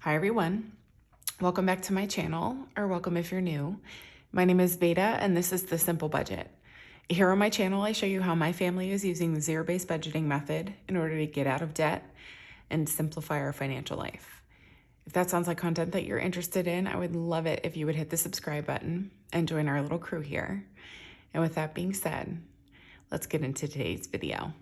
Hi everyone, welcome back to my channel, or welcome if you're new. My name is Veda and this is The Simple Budget. Here on my channel I show you how my family is using the zero-based budgeting method in order to get out of debt and simplify our financial life. If that sounds like content that you're interested in, I would love it if you would hit the subscribe button and join our little crew here. And with that being said, let's get into today's video.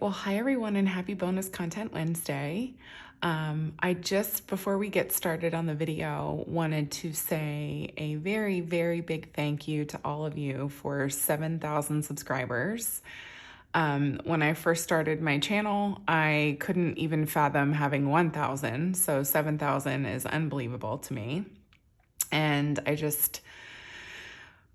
Well, hi everyone and happy Bonus Content Wednesday. I just, before we get started on the video, wanted to say a very, very big thank you to all of you for 7,000 subscribers. When I first started my channel, I couldn't even fathom having 1,000, so 7,000 is unbelievable to me. And I just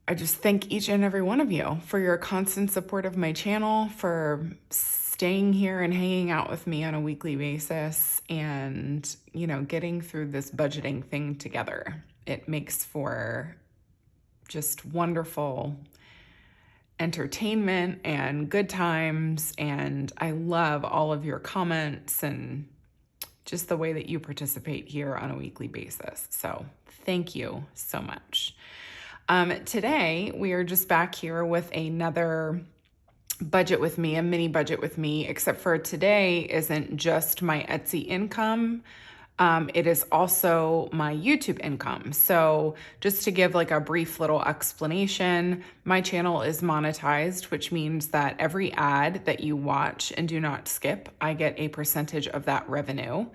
thank each and every one of you for your constant support of my channel, for staying here and hanging out with me on a weekly basis and, getting through this budgeting thing together. It makes for just wonderful entertainment and good times. And I love all of your comments and just the way that you participate here on a weekly basis. So thank you so much. Today, we are just back here with another budget with me, a mini budget with me, except for today isn't just my Etsy income. It is also my YouTube income. So just to give like a brief little explanation, my channel is monetized, which means that every ad that you watch and do not skip, I get a percentage of that revenue.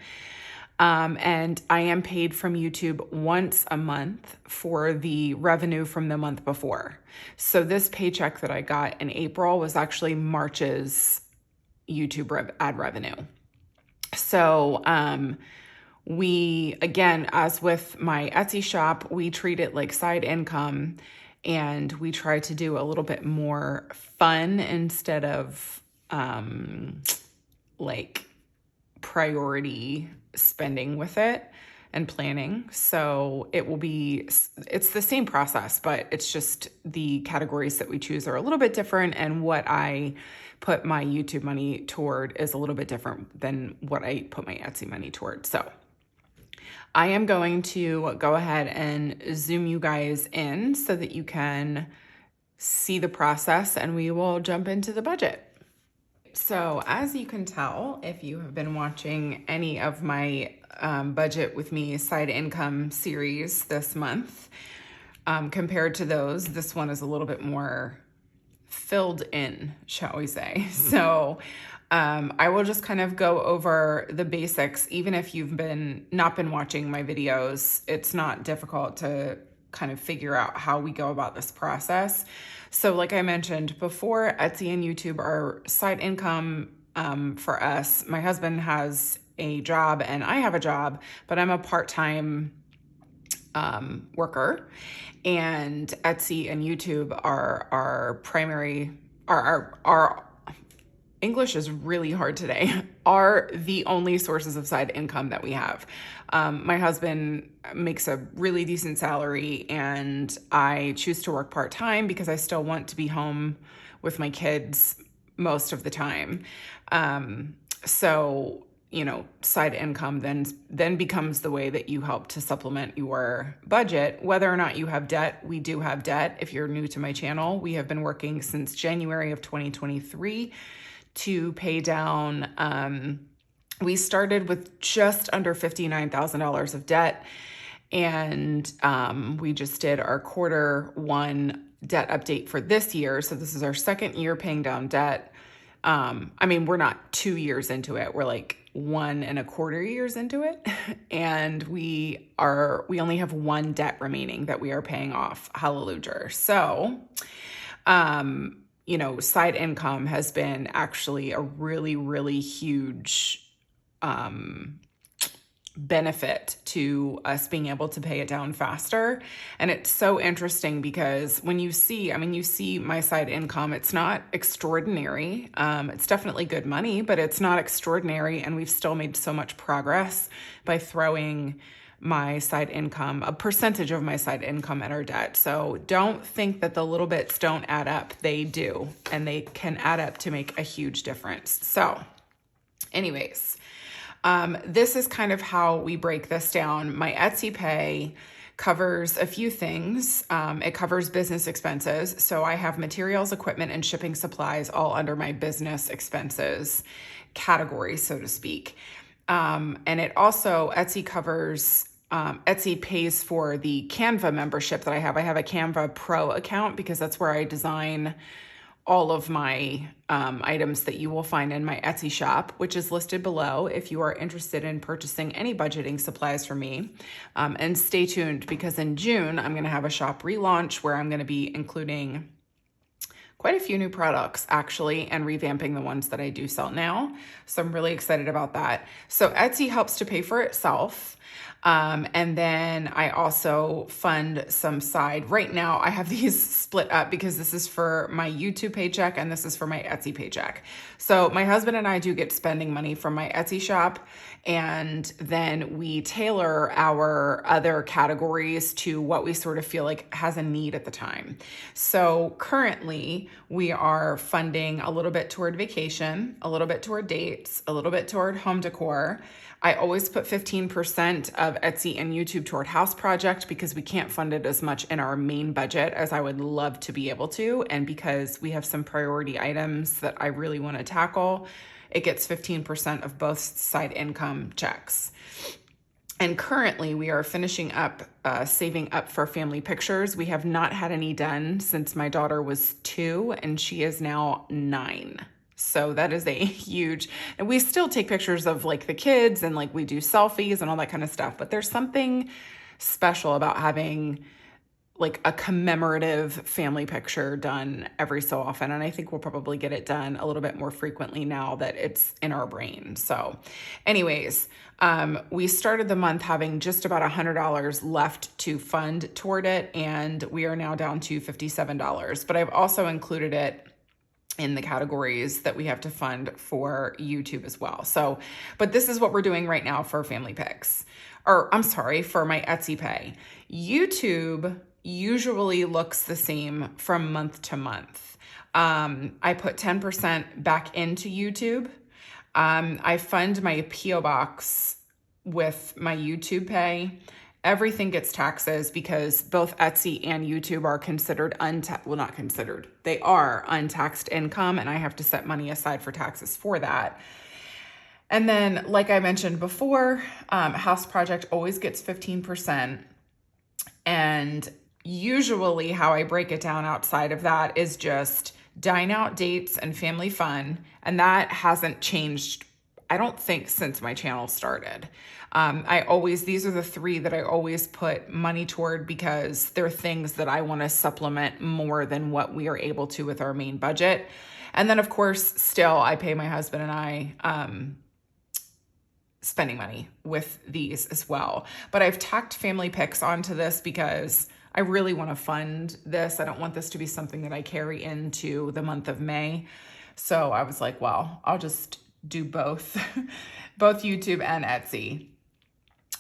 And I am paid from YouTube once a month for the revenue from the month before. So this paycheck that I got in April was actually March's YouTube ad revenue. So, we, again, as with my Etsy shop, we treat it like side income and we try to do a little bit more fun instead of, like priority spending with it and planning. So it's the same process, but it's just the categories that we choose are a little bit different, and what I put my YouTube money toward is a little bit different than what I put my Etsy money toward. So I am going to go ahead and zoom you guys in so that you can see the process, and we will jump into the budget. So as you can tell, if you have been watching any of my budget with me side income series this month, compared to those, this one is a little bit more filled in, shall we say. So I will just kind of go over the basics. Even if you've not been watching my videos, it's not difficult to kind of figure out how we go about this process. So like I mentioned before, Etsy and YouTube are side income for us. My husband has a job and I have a job, but I'm a part-time worker, and Etsy and YouTube are our primary, our English is really hard today, are the only sources of side income that we have. My husband makes a really decent salary and I choose to work part-time because I still want to be home with my kids most of the time. So, side income then becomes the way that you help to supplement your budget. Whether or not you have debt, we do have debt. If you're new to my channel, we have been working since January of 2023 to pay down. We started with just under $59,000 of debt, and we just did our quarter 1 debt update for this year. So this is our second year paying down debt. We're not 2 years into it. We're like 1.25 years into it. And we only have one debt remaining that we are paying off. Hallelujah. So, side income has been actually a really, really huge benefit to us being able to pay it down faster. And it's so interesting because when you see my side income, it's not extraordinary. It's definitely good money, but it's not extraordinary. And we've still made so much progress by throwing my side income, a percentage of my side income at our debt. So don't think that the little bits don't add up. They do, and they can add up to make a huge difference. So anyways, this is kind of how we break this down. My Etsy pay covers a few things. It covers business expenses. So I have materials, equipment, and shipping supplies all under my business expenses category, so to speak. And it also, Etsy covers, Etsy pays for the Canva membership that I have. I have a Canva Pro account because that's where I design all of my items that you will find in my Etsy shop, which is listed below if you are interested in purchasing any budgeting supplies from me. And stay tuned because in June, I'm going to have a shop relaunch where I'm going to be including quite a few new products actually, and revamping the ones that I do sell now. So I'm really excited about that. So Etsy helps to pay for itself. And then I also fund some side. Right now I have these split up because this is for my YouTube paycheck and this is for my Etsy paycheck. So my husband and I do get spending money from my Etsy shop, and then we tailor our other categories to what we sort of feel like has a need at the time. So currently we are funding a little bit toward vacation, a little bit toward dates, a little bit toward home decor. I always put 15% of Etsy and YouTube toward house project because we can't fund it as much in our main budget as I would love to be able to. And because we have some priority items that I really want to tackle, it gets 15% of both side income checks. And currently we are finishing up saving up for family pictures. We have not had any done since my daughter was 2 and she is now 9. So that is a huge, and we still take pictures of like the kids and like we do selfies and all that kind of stuff, but there's something special about having like a commemorative family picture done every so often. And I think we'll probably get it done a little bit more frequently now that it's in our brain. So anyways, we started the month having just about $100 left to fund toward it. And we are now down to $57, but I've also included it in the categories that we have to fund for YouTube as well. So, but this is what we're doing right now for family pics, or I'm sorry, for my Etsy pay. YouTube usually looks the same from month to month. I put 10% back into YouTube. I fund my PO box with my YouTube pay. Everything gets taxes because both Etsy and YouTube are considered not considered. They are untaxed income, and I have to set money aside for taxes for that. And then, like I mentioned before, House Project always gets 15%. And usually how I break it down outside of that is just dine out dates and family fun. And that hasn't changed, I don't think, since my channel started. These are the 3 that I always put money toward because they're things that I want to supplement more than what we are able to with our main budget. And then of course, still I pay my husband and I, spending money with these as well. But I've tacked family pics onto this because I really want to fund this. I don't want this to be something that I carry into the month of May. So I was like, well, I'll just do both, both YouTube and Etsy.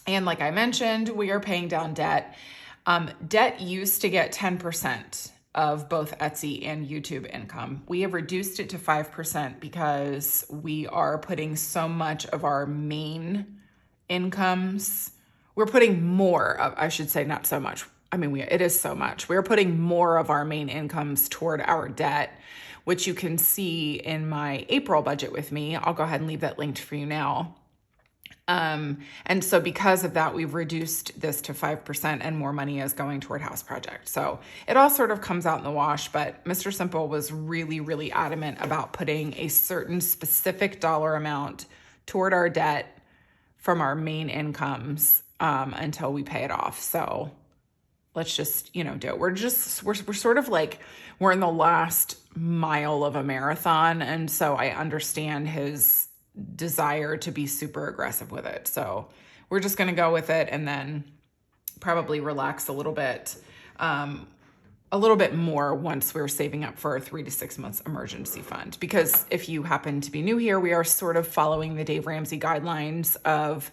And like I mentioned, we are paying down debt. Debt used to get 10% of both Etsy and YouTube income. We have reduced it to 5% because we are putting so much of our main incomes. We're putting more of, I should say, not so much. I mean, it is so much. We're putting more of our main incomes toward our debt, which you can see in my April budget with me. I'll go ahead and leave that linked for you now. And so because of that, we've reduced this to 5% and more money is going toward House Project. So it all sort of comes out in the wash, but Mr. Simple was really, really adamant about putting a certain specific dollar amount toward our debt from our main incomes, until we pay it off. So let's just, do it. We're sort of like, we're in the last mile of a marathon. And so I understand his desire to be super aggressive with it. So we're just going to go with it and then probably relax a little bit more once we're saving up for a 3 to 6 months emergency fund. Because if you happen to be new here, we are sort of following the Dave Ramsey guidelines of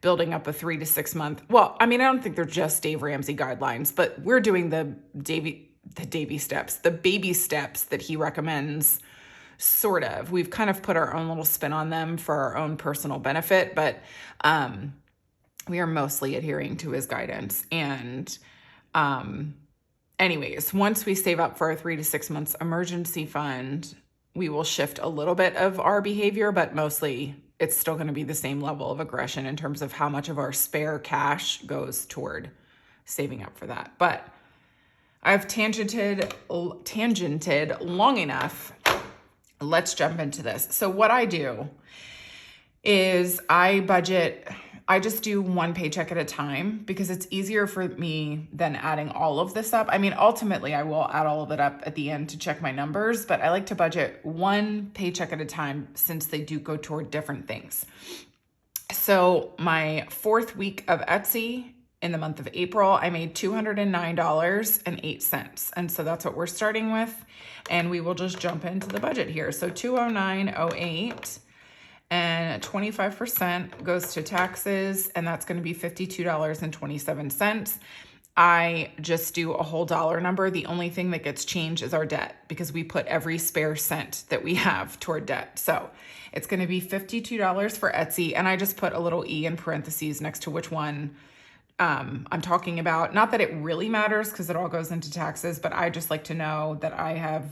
building up a 3 to 6 month. Well, I mean, I don't think they're just Dave Ramsey guidelines, but we're doing the baby steps that he recommends. Sort of. We've kind of put our own little spin on them for our own personal benefit, but we are mostly adhering to his guidance. And anyways, once we save up for our 3 to 6 months emergency fund, we will shift a little bit of our behavior, but mostly it's still going to be the same level of aggression in terms of how much of our spare cash goes toward saving up for that. But I've tangented long enough. Let's jump into this. So what I do is I just do one paycheck at a time because it's easier for me than adding all of this up. I mean, ultimately I will add all of it up at the end to check my numbers, but I like to budget one paycheck at a time since they do go toward different things. So my 4th week of Etsy in the month of April, I made $209.08. And so that's what we're starting with. And we will just jump into the budget here. So $209.08 and 25% goes to taxes, and that's going to be $52.27. I just do a whole dollar number. The only thing that gets changed is our debt because we put every spare cent that we have toward debt. So it's going to be $52 for Etsy. And I just put a little E in parentheses next to which one I'm talking about. Not that it really matters because it all goes into taxes, but I just like to know that I have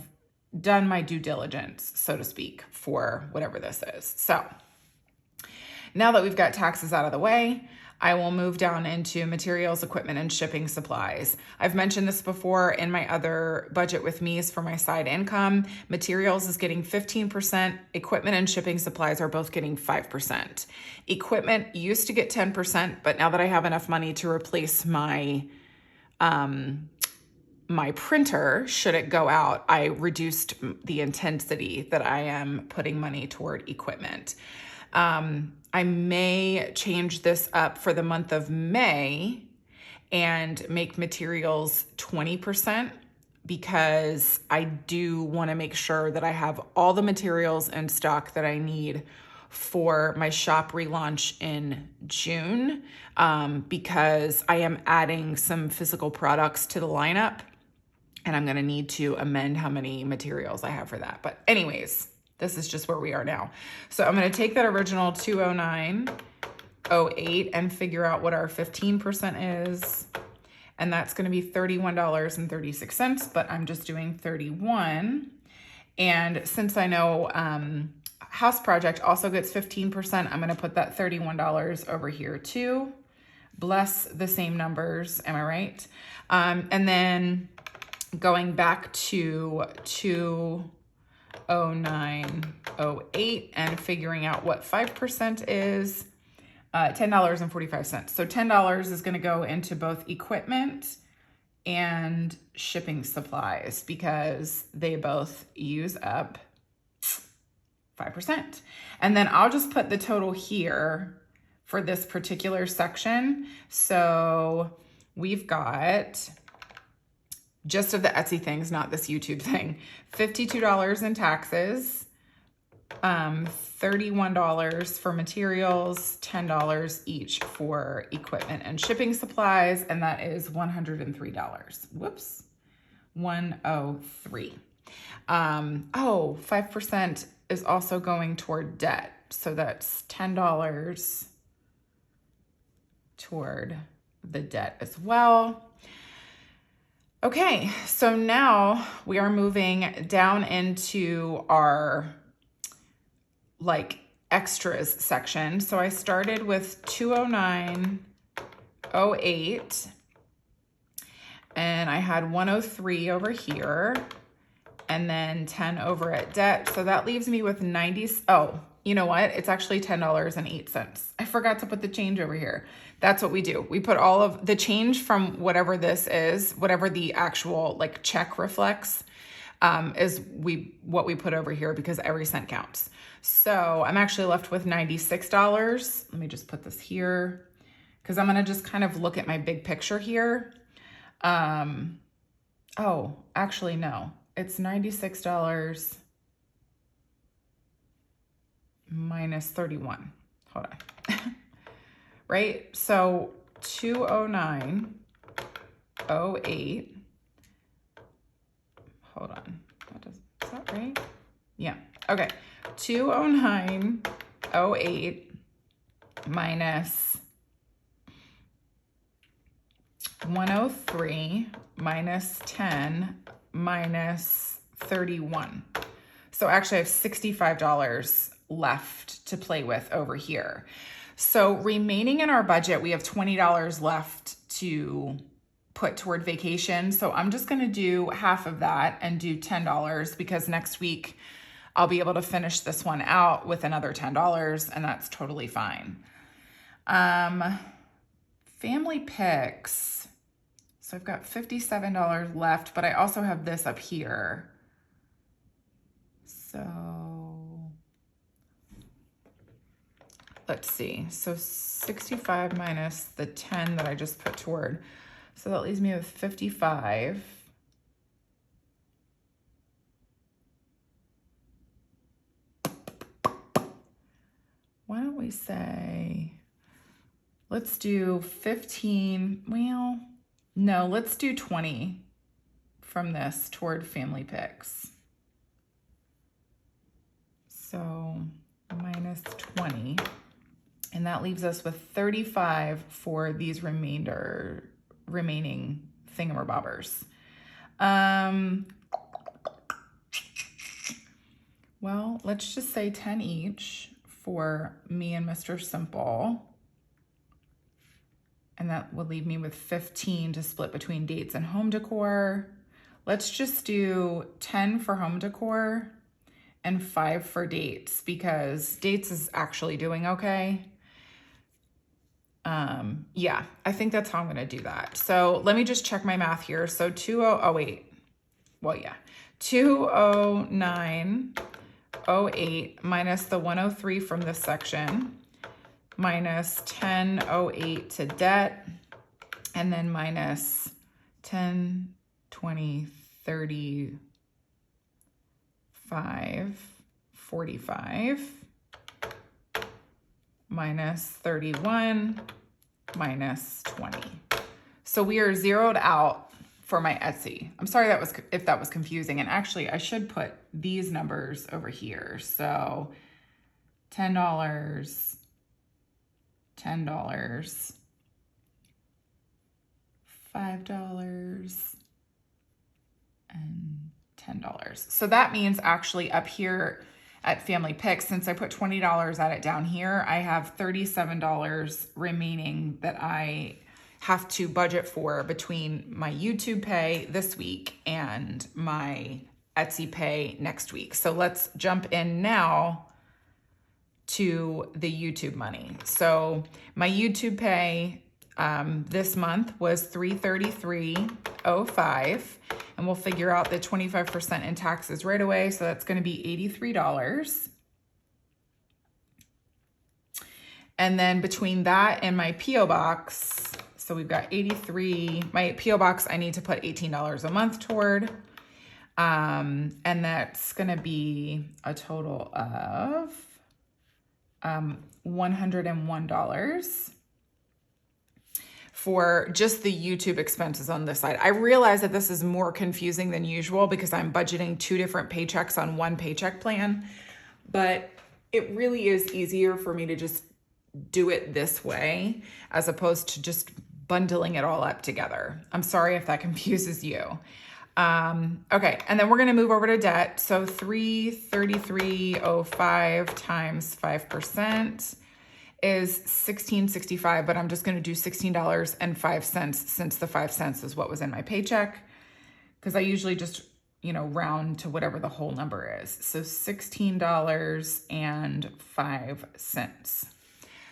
done my due diligence, so to speak, for whatever this is. So now that we've got taxes out of the way, I will move down into materials, equipment, and shipping supplies. I've mentioned this before in my other budget with me's for my side income. Materials is getting 15%. Equipment and shipping supplies are both getting 5%. Equipment used to get 10%, but now that I have enough money to replace my printer, should it go out, I reduced the intensity that I am putting money toward equipment. I may change this up for the month of May and make materials 20% because I do want to make sure that I have all the materials in stock that I need for my shop relaunch in June, because I am adding some physical products to the lineup and I'm going to need to amend how many materials I have for that. But anyways, this is just where we are now. So I'm going to take that original 209.08 and figure out what our 15% is. And that's going to be $31.36, but I'm just doing 31. And since I know House Project also gets 15%, I'm going to put that $31 over here too. Bless the same numbers, am I right? And then going back to 209.08 and figuring out what 5% is, $10.45. So $10 is going to go into both equipment and shipping supplies because they both use up 5%. And then I'll just put the total here for this particular section. So we've got, just of the Etsy things, not this YouTube thing, $52 in taxes, $31 for materials, $10 each for equipment and shipping supplies, and that is $103. Whoops, 103. 5% is also going toward debt, so that's $10 toward the debt as well. Okay, so now we are moving down into our extras section. So I started with 209.08 and I had 103 over here and then 10 over at debt. So that leaves me with 90. Oh, you know what? It's actually $10.08. I forgot to put the change over here. That's what we do. We put all of the change from whatever this is, whatever the actual check reflects, is what we put over here because every cent counts. So I'm actually left with $96. Let me just put this here because I'm going to just kind of look at my big picture here. Oh, actually, no, it's $96 minus 31. Hold on. right? So 209.08. Hold on. Is that right? Yeah. Okay. 209.08 minus 103 minus 10 minus 31. So actually I have $65 left to play with over here. So remaining in our budget, we have $20 left to put toward vacation. So I'm just going to do half of that and do $10 because next week I'll be able to finish this one out with another $10 and that's totally fine. Family picks. So I've got $57 left, but I also have this up here. So let's see. So 65 minus the 10 that I just put toward. So that leaves me with 55. Why don't we say, let's do 15. Well, no, let's do 20 from this toward family picks. So minus 20, and that leaves us with 35 for these remaining thingamabobbers. Well, let's just say 10 each for me and Mr. Simple. And that would leave me with 15 to split between dates and home decor. Let's just do 10 for home decor and 5 for dates because dates is actually doing okay. Yeah, I think that's how I'm gonna do that. So let me just check my math here. So 209.08 minus the 103 from this section, minus 10.08 to debt, and then minus 10, 20, 30, 45, minus 31, minus 20. So we are zeroed out for my Etsy. I'm sorry if that was confusing. And actually I should put these numbers over here. So $10, $5, and $10. So that means actually up here at Family Picks, since I put $20 at it down here, I have $37 remaining that I have to budget for between my YouTube pay this week and my Etsy pay next week. So let's jump in now to the YouTube money. So my YouTube pay this month was $333.05, and we'll figure out the 25% in taxes right away. So that's going to be $83. And then between that and my PO box, so we've got 83. My PO box, I need to put $18 a month toward, and that's going to be a total of $101 for just the YouTube expenses on this side. I realize that this is more confusing than usual because I'm budgeting 2 different paychecks on one paycheck plan, but it really is easier for me to just do it this way as opposed to just bundling it all up together. I'm sorry if that confuses you. Okay, and then we're gonna move over to debt. So $333.05 times 5% is $16.65, but I'm just gonna do $16.05 since the 5 cents is what was in my paycheck, because I usually just, round to whatever the whole number is. So $16.05.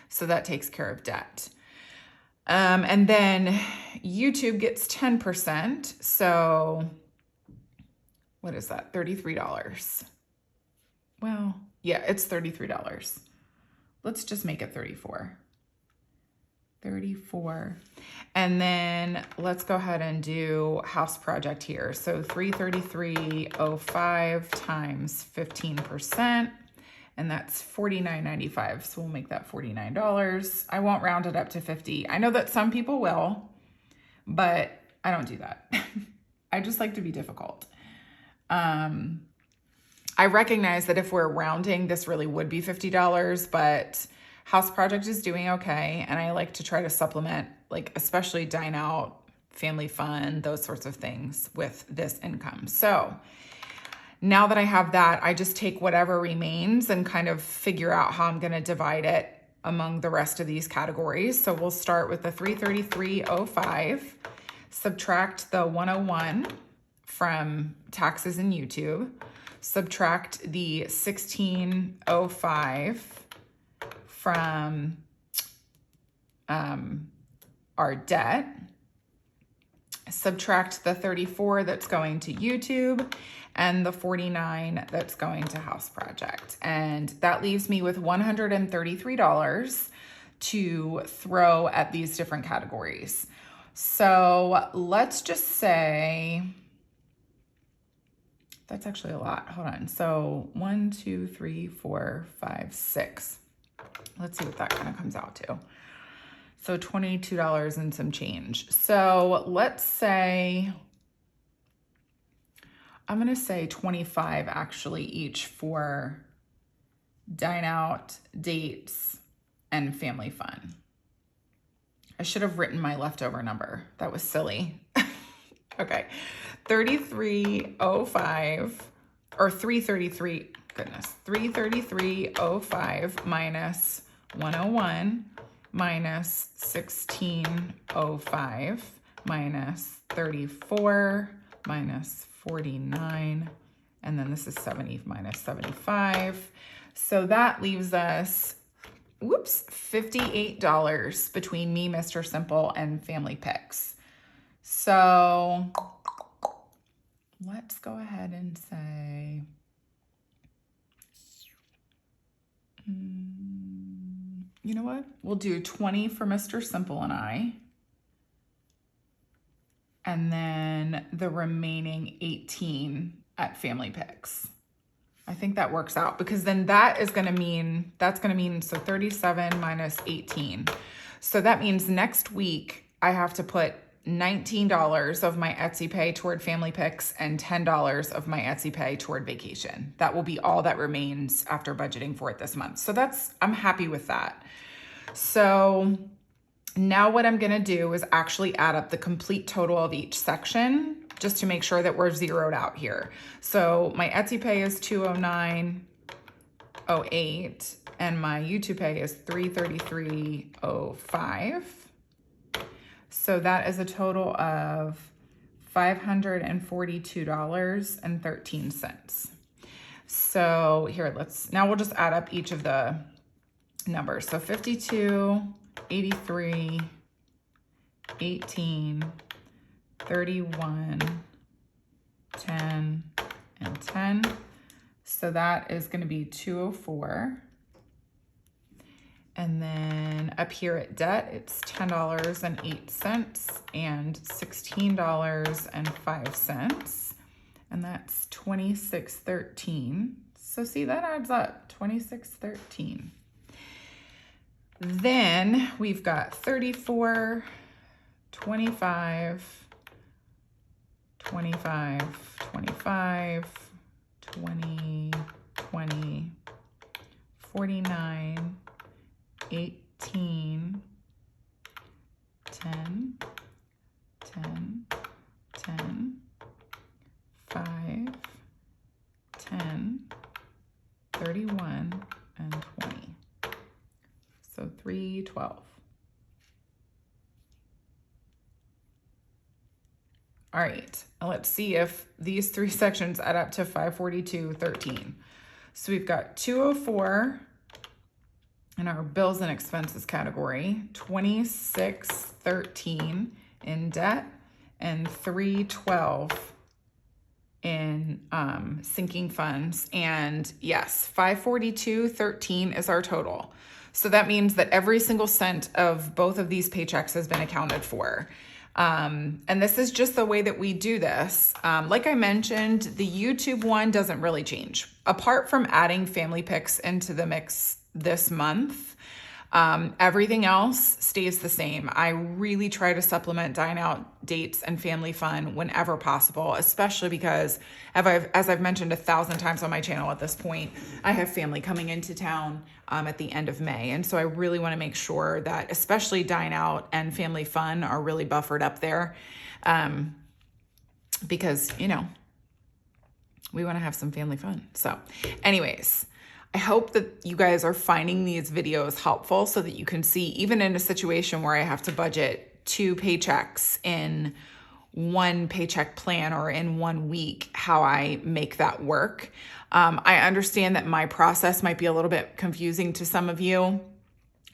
So that takes care of debt. And then YouTube gets 10%. So what is that? $33. Well, yeah, it's $33. Let's just make it 34. 34. And then let's go ahead and do house project here. So $333.05 times 15%. and that's $49.95. So we'll make that $49. I won't round it up to 50. I know that some people will, but I don't do that. I just like to be difficult. I recognize that if we're rounding, this really would be $50, but House Project is doing okay. And I like to try to supplement, like especially dine out, family fun, those sorts of things with this income. So now that I have that, I just take whatever remains and kind of figure out how I'm going to divide it among the rest of these categories. So we'll start with the $333.05, subtract the $101 from taxes and YouTube, subtract the $16.05 from our debt, subtract the $34 that's going to YouTube, and the $49 that's going to House Project. And that leaves me with $133 to throw at these different categories. So let's just say, that's actually a lot. Hold on. So 1, 2, 3, 4, 5, 6. Let's see what that kind of comes out to. So $22 and some change. So let's say, I'm going to say 25 actually each for dine out, dates, and family fun. I should have written my leftover number. That was silly. Okay. 3305 or 333, goodness, 333.05 minus 101 minus 1605 minus 34 minus 49, and then this is 70 minus 75. So that leaves us, $58 between me, Mr. Simple, and Family Picks. So let's go ahead and say, you know what? We'll do 20 for Mr. Simple and I. And then the remaining 18 at Family Picks. I think that works out because then that's going to mean, so 37 minus 18. So that means next week I have to put $19 of my Etsy pay toward Family Picks and $10 of my Etsy pay toward vacation. That will be all that remains after budgeting for it this month. So I'm happy with that. So now what I'm going to do is actually add up the complete total of each section just to make sure that we're zeroed out here. So my Etsy pay is $209.08 and my YouTube pay is $333.05. So that is a total of $542.13. So here, now we'll just add up each of the numbers. So 52, 83, 18, 31, 10, and 10. So that is going to be 204. And then up here at debt, it's $10.08 and $16.05. And that's $26.13. So see, that adds up, $26.13. Then we've got 34, 25, 25, 25, 20, 20, 49, 18, 10, 10, 10, 5, 10, 31, and 20. So 312. All right, let's see if these three sections add up to 542.13. So we've got 204 in our bills and expenses category, 26.13 in debt, and 312 in sinking funds. And yes, 542.13 is our total. So that means that every single cent of both of these paychecks has been accounted for. And this is just the way that we do this. Like I mentioned, the YouTube one doesn't really change. Apart from adding family pics into the mix this month, everything else stays the same. I really try to supplement dine out dates and family fun whenever possible, especially because as I've mentioned 1,000 times on my channel at this point, I have family coming into town at the end of May. And so I really want to make sure that especially dine out and family fun are really buffered up there, because, we want to have some family fun. So anyways, I hope that you guys are finding these videos helpful so that you can see, even in a situation where I have to budget 2 paychecks in one paycheck plan or in 1 week, how I make that work. I understand that my process might be a little bit confusing to some of you.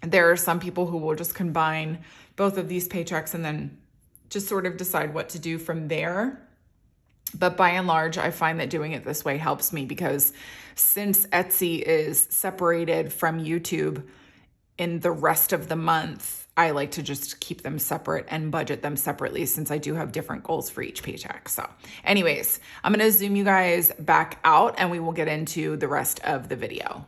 There are some people who will just combine both of these paychecks and then just sort of decide what to do from there. But by and large, I find that doing it this way helps me because since Etsy is separated from YouTube in the rest of the month, I like to just keep them separate and budget them separately since I do have different goals for each paycheck. So anyways, I'm going to zoom you guys back out and we will get into the rest of the video.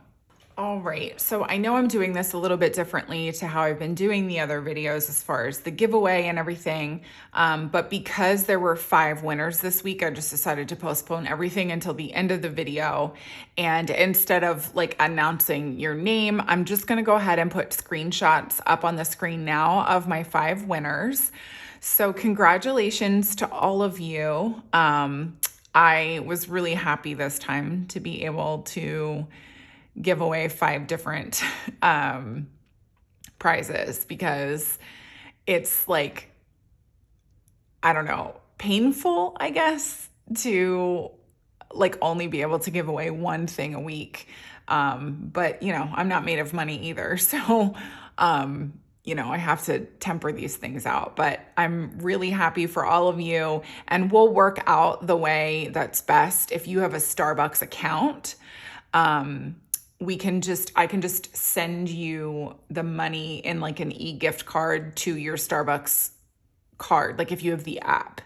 All right, so I know I'm doing this a little bit differently to how I've been doing the other videos as far as the giveaway and everything, but because there were 5 winners this week, I just decided to postpone everything until the end of the video. And instead of like announcing your name, I'm just gonna go ahead and put screenshots up on the screen now of my 5 winners. So congratulations to all of you. I was really happy this time to be able to give away 5 different prizes because it's like, I don't know, painful, I guess, to like only be able to give away 1 thing a week. But I'm not made of money either. So, I have to temper these things out, but I'm really happy for all of you and we'll work out the way that's best. If you have a Starbucks account, I can just send you the money in like an e-gift card to your Starbucks card, like if you have the app.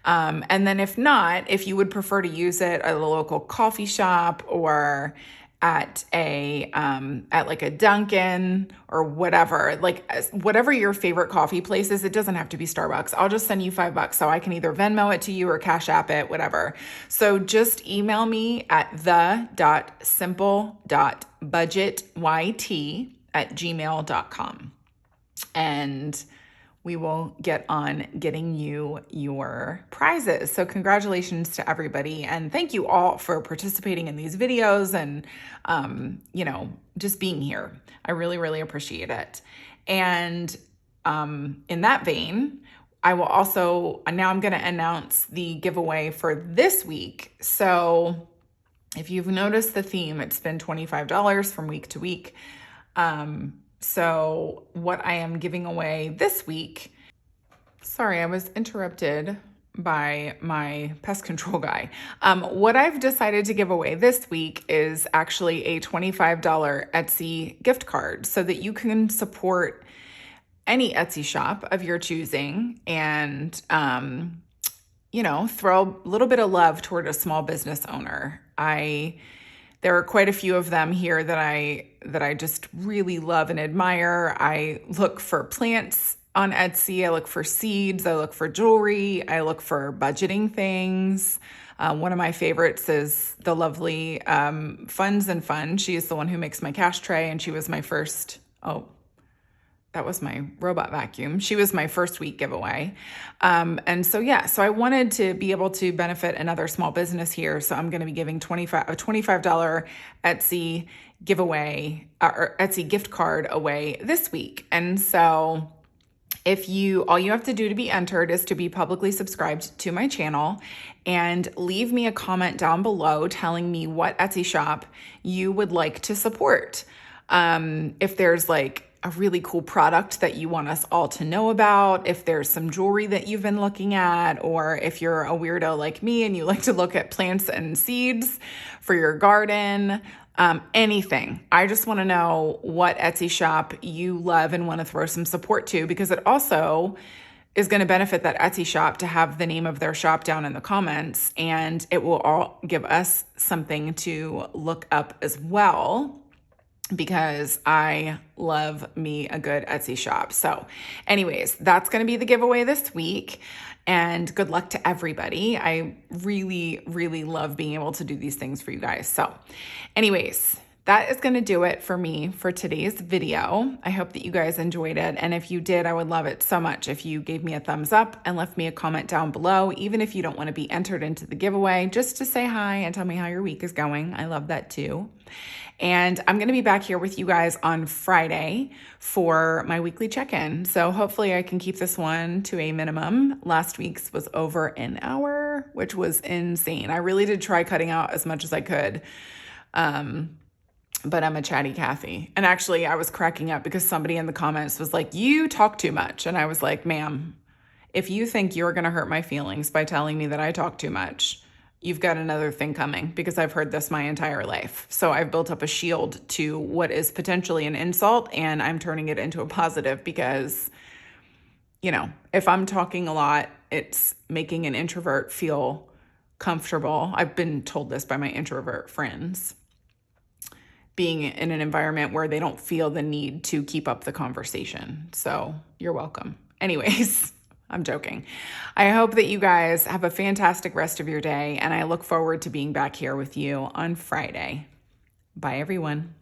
And then if not, if you would prefer to use it at a local coffee shop or at like a Dunkin' or whatever, like whatever your favorite coffee place is, it doesn't have to be Starbucks. I'll just send you $5 so I can either Venmo it to you or Cash App it, whatever. So just email me at the.simple.budgetyt@gmail.com and we will get on getting you your prizes. So congratulations to everybody. And thank you all for participating in these videos and, just being here. I really, really appreciate it. And in that vein, I will also, now I'm going to announce the giveaway for this week. So if you've noticed the theme, it's been $25 from week to week. So what I am giving away this week, sorry, I was interrupted by my pest control guy. What I've decided to give away this week is actually a $25 Etsy gift card so that you can support any Etsy shop of your choosing and, throw a little bit of love toward a small business owner. There are quite a few of them here that I just really love and admire. I look for plants on Etsy. I look for seeds. I look for jewelry. I look for budgeting things. One of my favorites is the lovely Funds and Fun. She is the one who makes my cash tray, and she was my first, that was my robot vacuum. She was my first week giveaway. So I wanted to be able to benefit another small business here. So I'm going to be giving a $25 Etsy giveaway or Etsy gift card away this week. And so all you have to do to be entered is to be publicly subscribed to my channel and leave me a comment down below telling me what Etsy shop you would like to support. If there's like a really cool product that you want us all to know about, if there's some jewelry that you've been looking at, or if you're a weirdo like me and you like to look at plants and seeds for your garden, anything. I just want to know what Etsy shop you love and want to throw some support to, because it also is going to benefit that Etsy shop to have the name of their shop down in the comments, and it will all give us something to look up as well, because I love me a good Etsy shop. So anyways, that's going to be the giveaway this week, and good luck to everybody. I really, really love being able to do these things for you guys. So anyways, that is going to do it for me for today's video. I hope that you guys enjoyed it. And if you did, I would love it so much if you gave me a thumbs up and left me a comment down below, even if you don't want to be entered into the giveaway, just to say hi and tell me how your week is going. I love that too. And I'm going to be back here with you guys on Friday for my weekly check-in. So hopefully I can keep this one to a minimum. Last week's was over an hour, which was insane. I really did try cutting out as much as I could. But I'm a chatty Cathy. And actually, I was cracking up because somebody in the comments was like, you talk too much. And I was like, ma'am, if you think you're going to hurt my feelings by telling me that I talk too much, you've got another thing coming, because I've heard this my entire life. So I've built up a shield to what is potentially an insult, and I'm turning it into a positive because, you know, if I'm talking a lot, it's making an introvert feel comfortable. I've been told this by my introvert friends, being in an environment where they don't feel the need to keep up the conversation. So you're welcome. Anyways, I'm joking. I hope that you guys have a fantastic rest of your day, and I look forward to being back here with you on Friday. Bye, everyone.